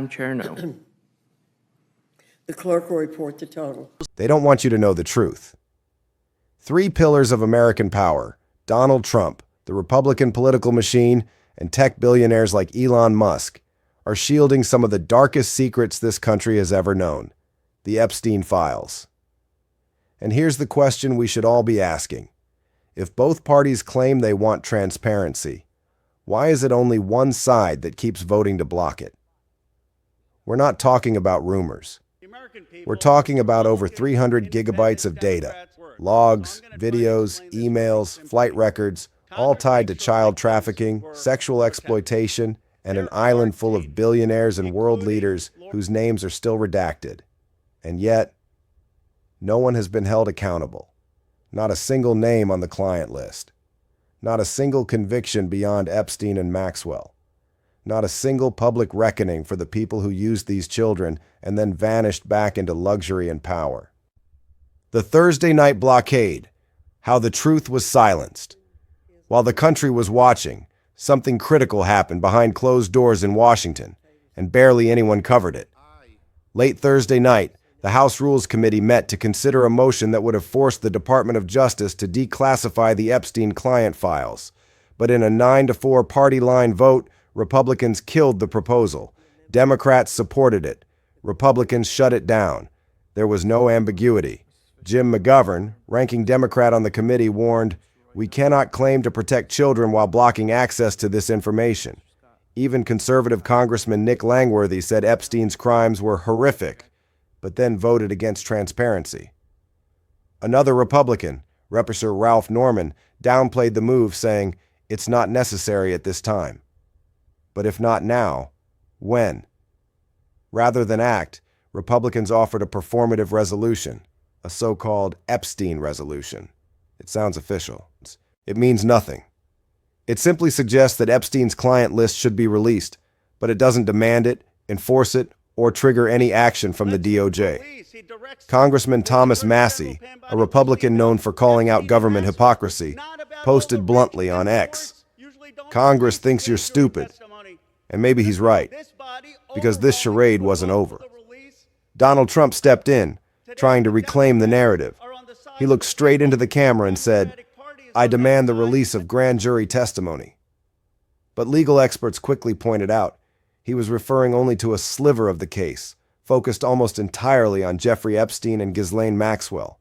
Chair, no. The clerk will report the total. They don't want you to know the truth. 3 pillars of American power: Donald Trump, the Republican political machine, and tech billionaires like Elon Musk, are shielding some of the darkest secrets this country has ever known: the Epstein files. And here's the question we should all be asking. If both parties claim they want transparency, why is it only one side that keeps voting to block it? We're not talking about rumors. We're talking about over 300 gigabytes of data, logs, videos, emails, flight records, all tied to child trafficking, sexual exploitation, and an island full of billionaires and world leaders whose names are still redacted. And yet, no one has been held accountable. Not a single name on the client list. Not a single conviction beyond Epstein and Maxwell. Not a single public reckoning for the people who used these children and then vanished back into luxury and power. The Thursday night blockade: how the truth was silenced. While the country was watching, something critical happened behind closed doors in Washington, and barely anyone covered it. Late Thursday night, the House Rules Committee met to consider a motion that would have forced the Department of Justice to declassify the Epstein client files. But in a 9-4 party line vote, Republicans killed the proposal. Democrats supported it. Republicans shut it down. There was no ambiguity. Jim McGovern, ranking Democrat on the committee, warned, "We cannot claim to protect children while blocking access to this information." Even conservative Congressman Nick Langworthy said Epstein's crimes were horrific, but then voted against transparency. Another Republican, Representative Ralph Norman, downplayed the move, saying, "It's not necessary at this time." But if not now, when? Rather than act, Republicans offered a performative resolution, a so-called Epstein resolution. It sounds official. It means nothing. It simply suggests that Epstein's client list should be released, but it doesn't demand it, enforce it, or trigger any action from the DOJ. Congressman Thomas Massey, a Republican known for calling out government hypocrisy, posted bluntly on X, "Congress thinks you're stupid." And maybe he's right, because this charade wasn't over. Donald Trump stepped in, trying to reclaim the narrative. He looked straight into the camera and said, "I demand the release of grand jury testimony." But legal experts quickly pointed out he was referring only to a sliver of the case, focused almost entirely on Jeffrey Epstein and Ghislaine Maxwell,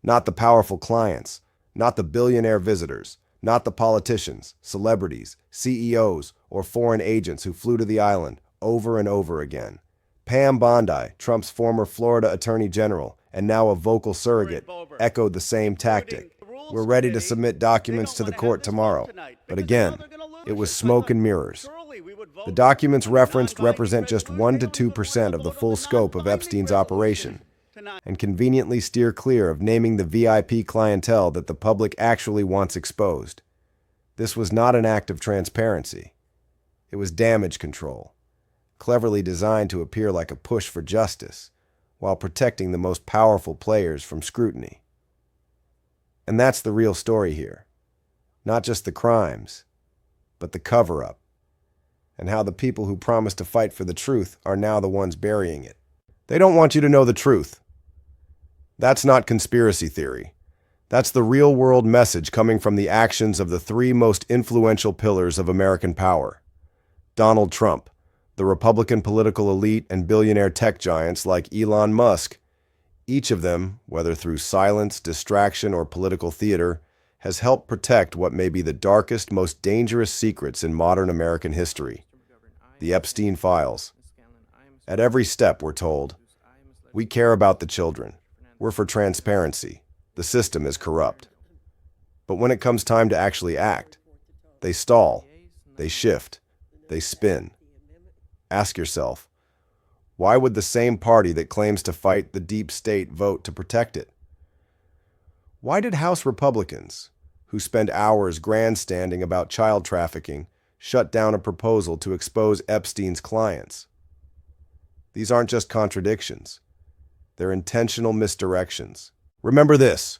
not the powerful clients, not the billionaire visitors, not the politicians, celebrities, CEOs, or foreign agents who flew to the island over and over again. Pam Bondi, Trump's former Florida Attorney General and now a vocal surrogate, echoed the same tactic. "We're ready to submit documents to the court tomorrow." But again, it was smoke and mirrors. The documents referenced represent just 1 to 2% of the full scope of Epstein's operation, and conveniently steer clear of naming the VIP clientele that the public actually wants exposed. This was not an act of transparency. It was damage control, cleverly designed to appear like a push for justice, while protecting the most powerful players from scrutiny. And that's the real story here. Not just the crimes, but the cover-up, and how the people who promised to fight for the truth are now the ones burying it. They don't want you to know the truth. That's not conspiracy theory. That's the real-world message coming from the actions of the 3 most influential pillars of American power: Donald Trump, the Republican political elite, and billionaire tech giants like Elon Musk. Each of them, whether through silence, distraction, or political theater, has helped protect what may be the darkest, most dangerous secrets in modern American history: the Epstein files. At every step, we're told, "We care about the children. We're for transparency. The system is corrupt." But when it comes time to actually act, they stall, they shift, they spin. Ask yourself, why would the same party that claims to fight the deep state vote to protect it? Why did House Republicans, who spend hours grandstanding about child trafficking, shut down a proposal to expose Epstein's clients? These aren't just contradictions. They're intentional misdirections. Remember this: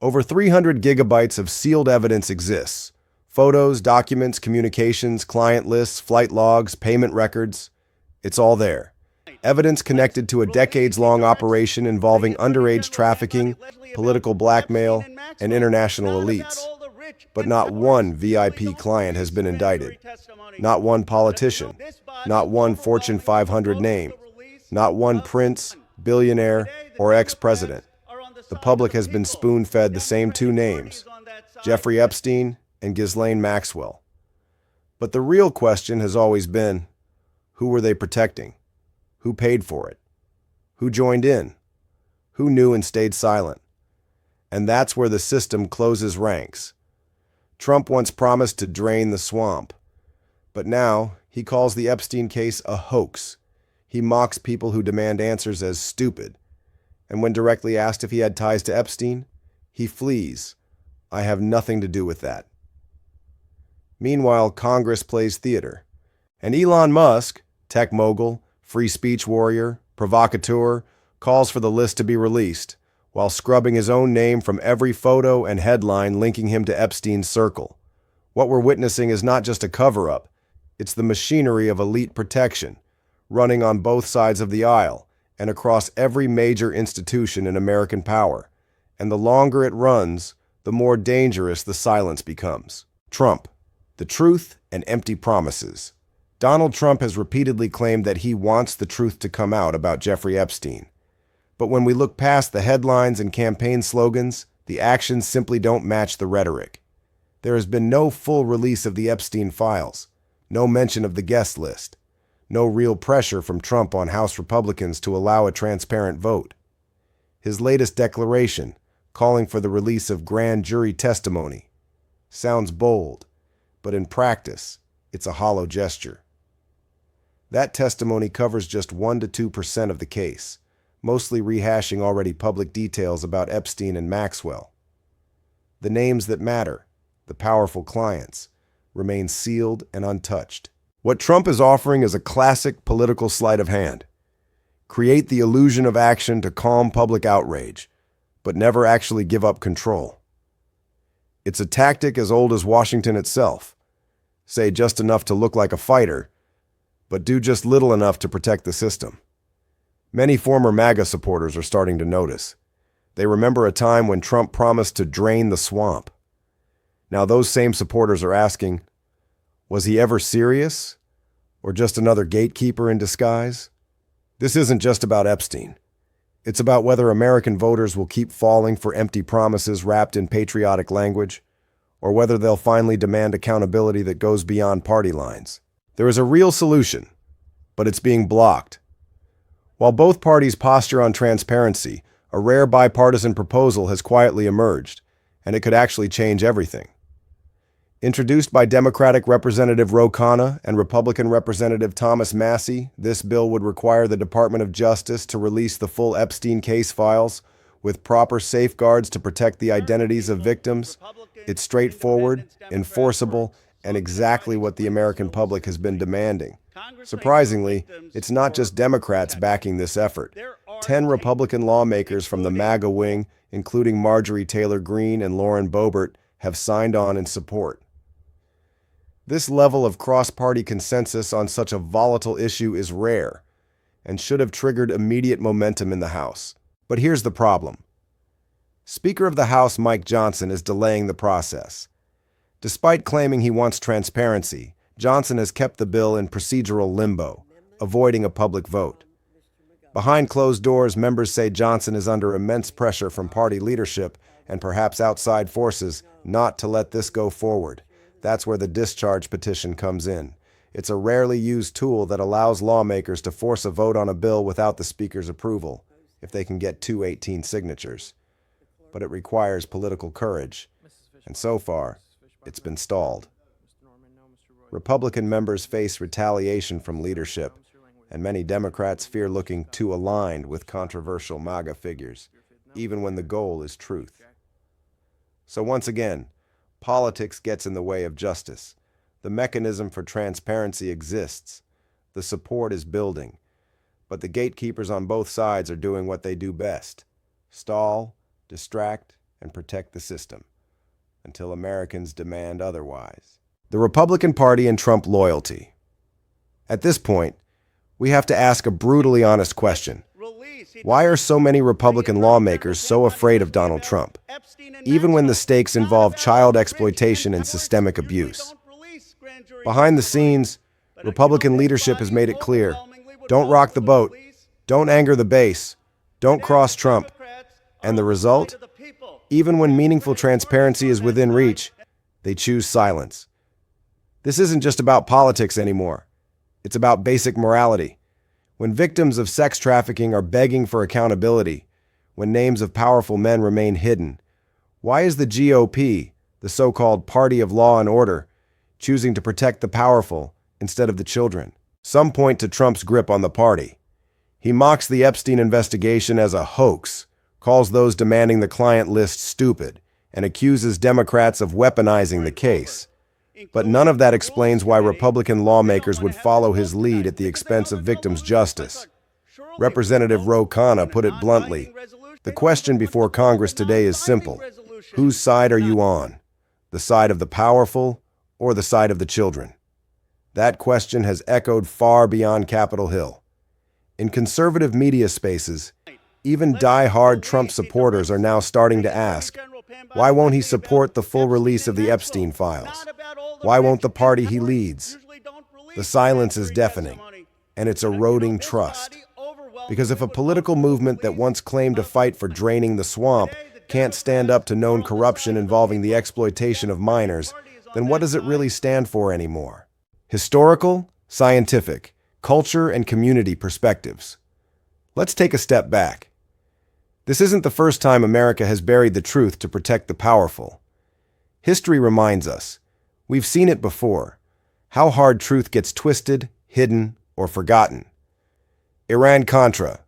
over 300 gigabytes of sealed evidence exists. Photos, documents, communications, client lists, flight logs, payment records. It's all there. Evidence connected to a decades-long operation involving underage trafficking, political blackmail, and international elites. But not one VIP client has been indicted. Not one politician. Not one Fortune 500 name. Not one prince, billionaire, or ex-president. The public has been spoon-fed the same two names, Jeffrey Epstein and Ghislaine Maxwell. But the real question has always been, who were they protecting? Who paid for it? Who joined in? Who knew and stayed silent? And that's where the system closes ranks. Trump once promised to drain the swamp, but now he calls the Epstein case a hoax. He mocks people who demand answers as stupid. And when directly asked if he had ties to Epstein, he flees. I have nothing to do with that. Meanwhile, Congress plays theater. And Elon Musk, tech mogul, free speech warrior, provocateur, calls for the list to be released, while scrubbing his own name from every photo and headline linking him to Epstein's circle. What we're witnessing is not just a cover-up, it's the machinery of elite protection, running on both sides of the aisle and across every major institution in American power. And the longer it runs, the more dangerous the silence becomes. Trump, the truth and empty promises. Donald Trump has repeatedly claimed that he wants the truth to come out about Jeffrey Epstein. But when we look past the headlines and campaign slogans, the actions simply don't match the rhetoric. There has been no full release of the Epstein files, no mention of the guest list, no real pressure from Trump on House Republicans to allow a transparent vote. His latest declaration, calling for the release of grand jury testimony, sounds bold, but in practice, it's a hollow gesture. That testimony covers just 1 to 2% of the case, mostly rehashing already public details about Epstein and Maxwell. The names that matter, the powerful clients, remain sealed and untouched. What Trump is offering is a classic political sleight of hand. Create the illusion of action to calm public outrage, but never actually give up control. It's a tactic as old as Washington itself. Say just enough to look like a fighter, but do just little enough to protect the system. Many former MAGA supporters are starting to notice. They remember a time when Trump promised to drain the swamp. Now those same supporters are asking, was he ever serious? Or just another gatekeeper in disguise? This isn't just about Epstein. It's about whether American voters will keep falling for empty promises wrapped in patriotic language, or whether they'll finally demand accountability that goes beyond party lines. There is a real solution, but it's being blocked. While both parties posture on transparency, a rare bipartisan proposal has quietly emerged, and it could actually change everything. Introduced by Democratic Representative Ro Khanna and Republican Representative Thomas Massie, this bill would require the Department of Justice to release the full Epstein case files with proper safeguards to protect the identities of victims. It's straightforward, enforceable, and exactly what the American public has been demanding. Surprisingly, it's not just Democrats backing this effort. 10 Republican lawmakers from the MAGA wing, including Marjorie Taylor Greene and Lauren Boebert, have signed on in support. This level of cross-party consensus on such a volatile issue is rare and should have triggered immediate momentum in the House. But here's the problem. Speaker of the House Mike Johnson is delaying the process. Despite claiming he wants transparency, Johnson has kept the bill in procedural limbo, avoiding a public vote. Behind closed doors, members say Johnson is under immense pressure from party leadership and perhaps outside forces not to let this go forward. That's where the discharge petition comes in. It's a rarely used tool that allows lawmakers to force a vote on a bill without the Speaker's approval, if they can get 218 signatures. But it requires political courage, and so far, it's been stalled. Republican members face retaliation from leadership, and many Democrats fear looking too aligned with controversial MAGA figures, even when the goal is truth. So once again, politics gets in the way of justice. The mechanism for transparency exists. The support is building. But the gatekeepers on both sides are doing what they do best: stall, distract, and protect the system, until Americans demand otherwise. The Republican Party and Trump loyalty. At this point, We have to ask a brutally honest question. Why are so many Republican lawmakers so afraid of Donald Trump, even when the stakes involve child exploitation and systemic abuse? Behind the scenes, Republican leadership has made it clear, don't rock the boat, don't anger the base, don't cross Trump. And the result? Even when meaningful transparency is within reach, they choose silence. This isn't just about politics anymore. It's about basic morality. When victims of sex trafficking are begging for accountability, when names of powerful men remain hidden, why is the GOP, the so-called party of law and order, choosing to protect the powerful instead of the children? Some point to Trump's grip on the party. He mocks the Epstein investigation as a hoax, calls those demanding the client list stupid, and accuses Democrats of weaponizing the case. But none of that explains why Republican lawmakers would follow his lead at the expense of victims' justice. Representative Ro Khanna put it bluntly, the question before Congress today is simple. Whose side are you on? The side of the powerful or the side of the children? That question has echoed far beyond Capitol Hill. In conservative media spaces, even die-hard Trump supporters are now starting to ask, why won't he support the full release of the Epstein files? Why won't the party he leads? The silence is deafening, and it's eroding trust. Because if a political movement that once claimed to fight for draining the swamp can't stand up to known corruption involving the exploitation of minors, then what does it really stand for anymore? Historical, scientific, culture, and community perspectives. Let's take a step back. This isn't the first time America has buried the truth to protect the powerful. History reminds us, we've seen it before, how hard truth gets twisted, hidden, or forgotten. Iran-Contra,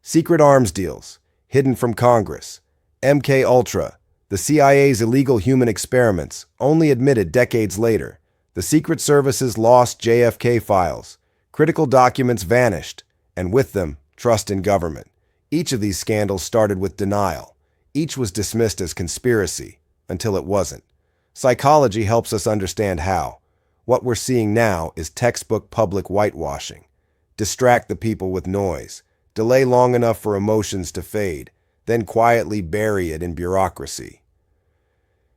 secret arms deals, hidden from Congress, MK-Ultra, the CIA's illegal human experiments, only admitted decades later, the Secret Service's lost JFK files, critical documents vanished, and with them, trust in government. Each of these scandals started with denial. Each was dismissed as conspiracy, until it wasn't. Psychology helps us understand how. What we're seeing now is textbook public whitewashing. Distract the people with noise. Delay long enough for emotions to fade, then quietly bury it in bureaucracy.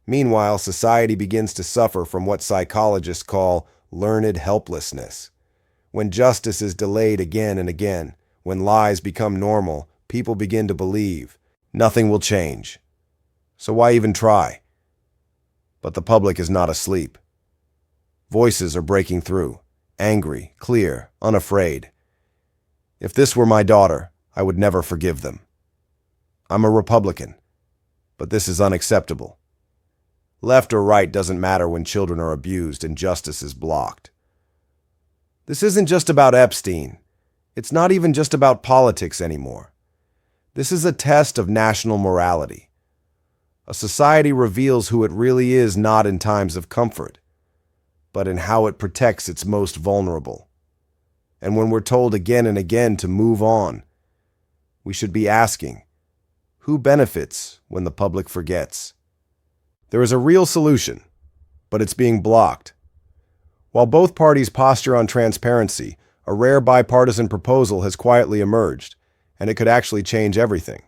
Meanwhile, society begins to suffer from what psychologists call learned helplessness. When justice is delayed again and again, when lies become normal, people begin to believe nothing will change. So why even try? But the public is not asleep. Voices are breaking through, angry, clear, unafraid. If this were my daughter, I would never forgive them. I'm a Republican, but this is unacceptable. Left or right doesn't matter when children are abused and justice is blocked. This isn't just about Epstein. It's not even just about politics anymore. This is a test of national morality. A society reveals who it really is not in times of comfort, but in how it protects its most vulnerable. And when we're told again and again to move on, we should be asking, who benefits when the public forgets? There is a real solution, but it's being blocked. While both parties posture on transparency, a rare bipartisan proposal has quietly emerged, and it could actually change everything.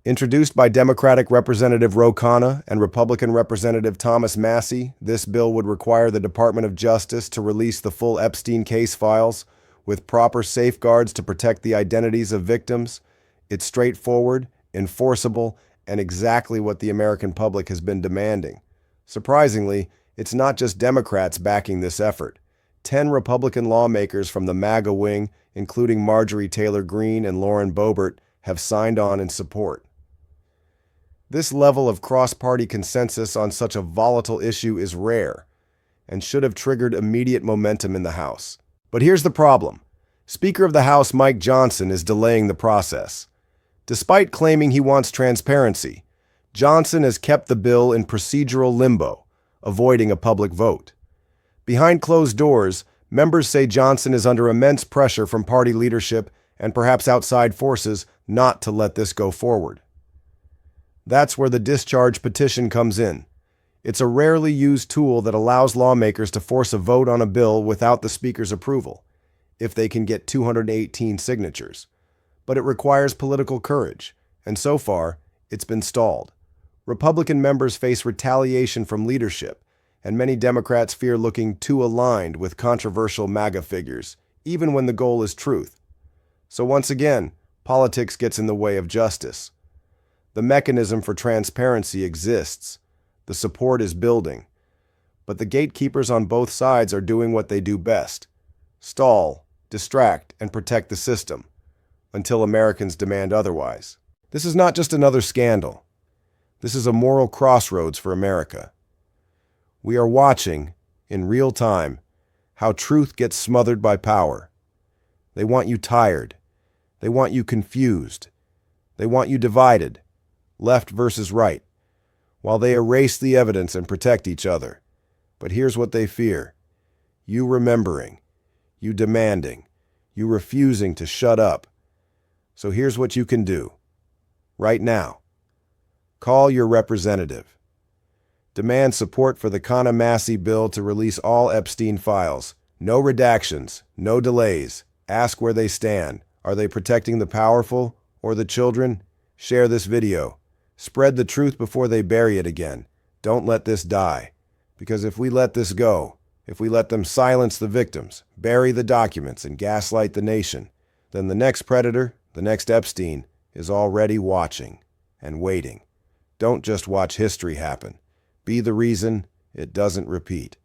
Introduced by Democratic Representative Ro Khanna and Republican Representative Thomas Massie, this bill would require the Department of Justice to release the full Epstein case files with proper safeguards to protect the identities of victims. It's straightforward, enforceable, and exactly what the American public has been demanding. Surprisingly, it's not just Democrats backing this effort. 10 Republican lawmakers from the MAGA wing, including Marjorie Taylor Greene and Lauren Boebert, have signed on in support. This level of cross-party consensus on such a volatile issue is rare and should have triggered immediate momentum in the House. But here's the problem. Speaker of the House Mike Johnson is delaying the process. Despite claiming he wants transparency, Johnson has kept the bill in procedural limbo, avoiding a public vote. Behind closed doors, members say Johnson is under immense pressure from party leadership and perhaps outside forces not to let this go forward. That's where the discharge petition comes in. It's a rarely used tool that allows lawmakers to force a vote on a bill without the Speaker's approval. if they can get 218 signatures. But it requires political courage, and so far, it's been stalled. Republican members face retaliation from leadership, and many Democrats fear looking too aligned with controversial MAGA figures, even when the goal is truth. So once again, politics gets in the way of justice. The mechanism for transparency exists. The support is building. But the gatekeepers on both sides are doing what they do best: stall, distract, and protect the system, until Americans demand otherwise. This is not just another scandal. This is a moral crossroads for America. We are watching, in real time, how truth gets smothered by power. They want you tired. They want you confused. They want you divided, left versus right, while they erase the evidence and protect each other. But here's what they fear: you remembering, you demanding, you refusing to shut up. So here's what you can do. Right now. Call your representative. Demand support for the Massey bill to release all Epstein files. No redactions, no delays. Ask where they stand. Are they protecting the powerful or the children? Share this video. Spread the truth before they bury it again. Don't let this die. Because if we let this go, if we let them silence the victims, bury the documents, and gaslight the nation, then the next predator, the next Epstein, is already watching and waiting. Don't just watch history happen. Be the reason it doesn't repeat.